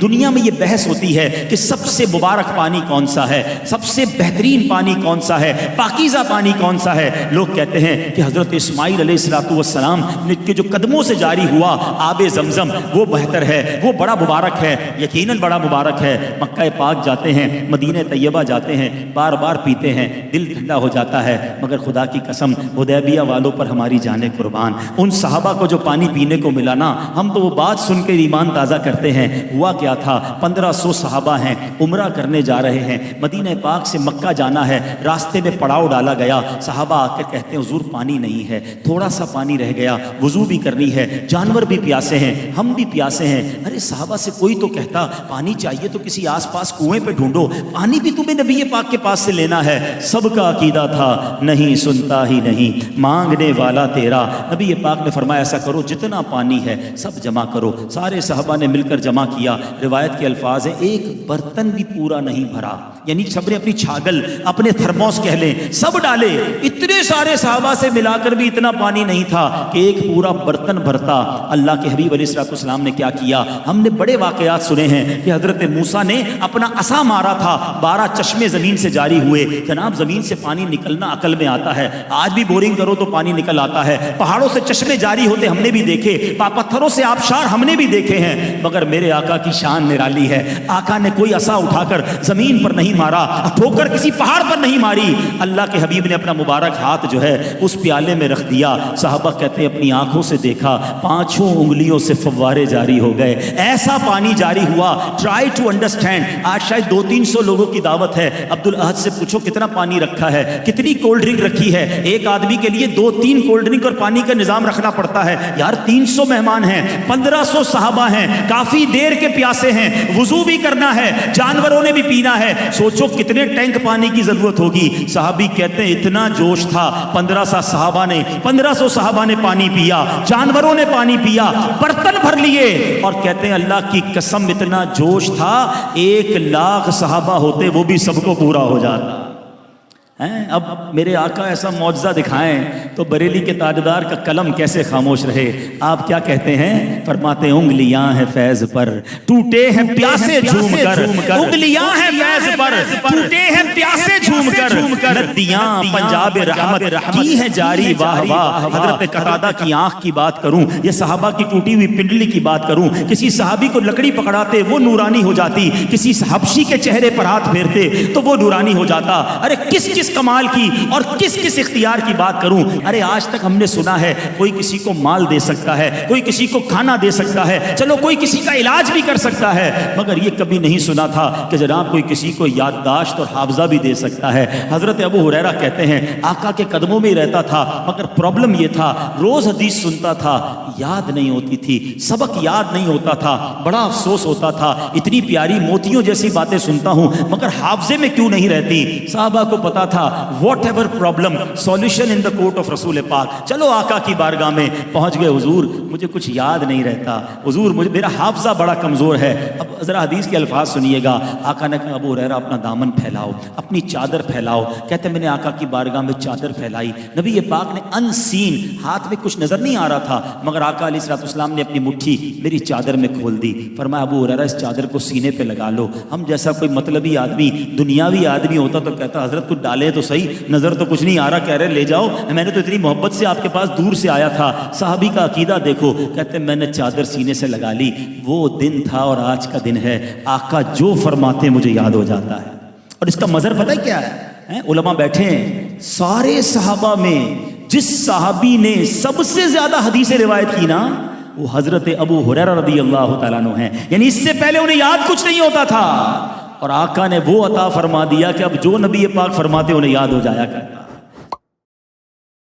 دنیا میں یہ بحث ہوتی ہے کہ سب سے مبارک پانی کون سا ہے، سب سے بہترین پانی کون سا ہے، پاکیزہ پانی کون سا ہے۔ لوگ کہتے ہیں کہ حضرت اسماعیل علیہ السلام کے جو قدموں سے جاری ہوا آب زمزم وہ بہتر ہے، وہ بڑا مبارک ہے، یقیناً بڑا مبارک ہے۔ مکہ پاک جاتے ہیں، مدینہ طیبہ جاتے ہیں، بار بار پیتے ہیں، دل ٹھنڈا ہو جاتا ہے، مگر خدا کی قسم حدیبیہ والوں پر ہماری جانیں قربان، ان صحابہ کو جو پانی پینے کو ملا نا، ہم تو وہ بات سن کے ایمان تازہ کرتے ہیں۔ ہوا کیا تھا، 1500 صحابہ ہیں، عمرہ کرنے جا رہے ہیں، مدینہ پاک سے مکہ جانا ہے، راستے میں پڑاؤ ڈالا گیا، صحابہ آ کے کہتے ہیں حضور پانی نہیں ہے، تھوڑا سا پانی رہ گیا، وضو بھی کرنی ہے، جانور بھی پیاسے ہیں، ہم بھی پیاسے ہیں۔ ارے صحابہ سے کوئی تو کہتا پانی چاہیے تو کسی آس پاس کنویں پہ ڈھونڈو، پانی بھی تمہیں نبی پاک کے پاس سے لینا ہے۔ سب کا عقیدہ تھا نہیں سنتا ہی نہیں، مانگنے والا تیرا۔ نبی پاک نے فرمایا ایسا کرو جتنا پانی ہے سب جمع کرو۔ سارے صحابہ نے مل کر جمع کیا۔ روایت کے الفاظ ہیں ایک برتن بھی پورا نہیں بھرا، یعنی سب نے اپنی چھاگل اپنے تھرموس کہہ لیں سب ڈالے۔ اتنے سارے صحابہ سے ملا کر بھی اتنا پانی نہیں تھا کہ ایک پورا برتن بھرتا۔ اللہ کے حبیب علیہ السلام نے کیا کیا، ہم نے بڑے واقعات سنے ہیں کہ حضرت موسیٰ نے اپنا عصا مارا تھا، 12 چشمے زمین سے جاری ہوئے۔ جناب زمین سے پانی نکلنا عقل میں آتا ہے، آج بھی بورنگ کرو تو پانی نکل آتا ہے، پہاڑوں سے چشمے جاری ہوتے ہم نے بھی دیکھے، پتھروں سے آبشار ہم نے بھی دیکھے ہیں، مگر میرے آقا کی شان نرالی ہے۔ آقا نے کوئی عصا اٹھا کر زمین پر نہیں مارا، ٹھوکر کسی پہاڑ پر نہیں ماری، اللہ کے حبیب نے اپنا مبارک ہاتھ جو ہے اس پیالے میں رکھ دیا۔ صحابہ کہتے ہیں اپنی آنکھوں سے دیکھا، 5 انگلیوں سے فوارے جاری ہو گئے، ایسا پانی جاری ہوا۔ ٹرائی ٹو انڈرسٹینڈ، آج شاید 200-300 لوگوں کی دعوت ہے، عبد الاحد سے پوچھو کتنا پانی رکھا ہے، کتنی کولڈ ڈرنک رکھی ہے، ایک آدمی کے لیے 2-3 کولڈ ڈرنک اور پانی کا نظام رکھنا پڑتا ہے یار۔ 300 مہمان ہیں، 1500 صحابہ ہیں، کافی دیر کے پیاسے ہیں، وضو بھی کرنا ہے، جانوروں نے بھی پینا ہے، سوچو کتنے ٹینک پانی کی ضرورت ہوگی۔ صحابی کہتے ہیں اتنا جوش تھا، 1500 صحابہ نے پانی پیا، جانوروں نے پانی پیا، برتن بھر لیے، اور کہتے ہیں اللہ کی قسم اتنا جوش تھا 1,00,000 صحابہ ہوتے وہ بھی سب کو پورا ہو جاتا۔ اب میرے آقا ایسا معجزہ دکھائیں تو بریلی کے تاجدار کا قلم کیسے خاموش رہے۔ آپ کیا کہتے ہیں، فرماتے ہیں انگلیاں ہیں فیض پر ٹوٹے ہیں پیاسے جھوم کر، انگلیاں ہیں فیض پر ٹوٹے ہیں پیاسے جھوم کر، ندیاں پنجاب رحمت کی ہے جاری واہ واہ۔ حضرت قتادہ کی آنکھ کی بات کروں یا صحابہ کی ٹوٹی ہوئی پنڈلی کی بات کروں، کسی صحابی کو لکڑی پکڑاتے وہ نورانی ہو جاتی، کسی حبشی کے چہرے پر ہاتھ پھیرتے تو وہ نورانی ہو جاتا۔ ارے کس کمال کی اور کس اختیار کی بات کروں۔ ارے آج تک ہم نے سنا ہے کوئی کسی کو مال دے سکتا ہے، کوئی کسی کو کھانا دے سکتا ہے، چلو کوئی کسی کا علاج بھی کر سکتا ہے، مگر یہ کبھی نہیں سنا تھا کہ جناب کوئی کسی کو یادداشت اور حافظہ بھی دے سکتا ہے۔ حضرت ابو ہریرہ کہتے ہیں آقا کے قدموں میں ہی رہتا تھا، مگر پرابلم یہ تھا روز حدیث سنتا تھا، یاد نہیں ہوتی تھی، سبق یاد نہیں ہوتا تھا، بڑا افسوس ہوتا تھا، اتنی پیاری موتیوں جیسی باتیں سنتا ہوں مگر حافظے میں کیوں نہیں رہتی۔ صحابہ کو پتا تھا what ever problem solution in the court of رسول پاک۔ چلو آقا کی بارگاہ میں پہنچ گئے، حضور مجھے کچھ یاد نہیں رہتا، حضور مجھے میرا حافظہ بڑا کمزور ہے۔ اب ذرا حدیث کے الفاظ سنیے گا، آقا نے کہا ابو ہریرہ اپنا دامن پھیلاؤ، اپنی چادر پھیلاؤ۔ کہتے میں نے آقا کی بارگاہ میں چادر پھیلائی، نبی پاک نے ان سین، ہاتھ میں کچھ نظر نہیں آ رہا تھا مگر آقا علیہ السلام نے اپنی مٹھی میری چادر میں کھول دی، فرمایا ابو ہریرہ اس چادر کو سینے پہ لگا لو۔ ہم جیسا کوئی مطلبی آدمی دنیاوی آدمی ہوتا تو کہتا حضرت کچھ ڈالے تو صحیح، نظر تو کچھ نہیں آ رہا، کہہ رہے لے جاؤ، میں نے تو اتنی محبت سے آپ کے پاس دور سے آیا تھا۔ صحابی کا عقیدہ دیکھو، کہتے میں نے چادر سینے سے لگا لی، وہ دن تھا اور آج کا دن ہے، آقا جو فرماتے مجھے یاد ہو جاتا ہے۔ اور اس کا مظہر پتہ ہے کیا ہے، علماء بیٹھے ہیں، سارے صحابہ میں جس صحابی نے سب سے زیادہ حدیث روایت کی نا وہ حضرت ابو ہریرہ رضی اللہ تعالیٰ عنہ ہیں، یعنی اس سے پہلے انہیں یاد کچھ نہیں ہوتا تھا اور آقا نے وہ عطا فرما دیا کہ اب جو نبی پاک فرماتے انہیں یاد ہو جایا کرتا۔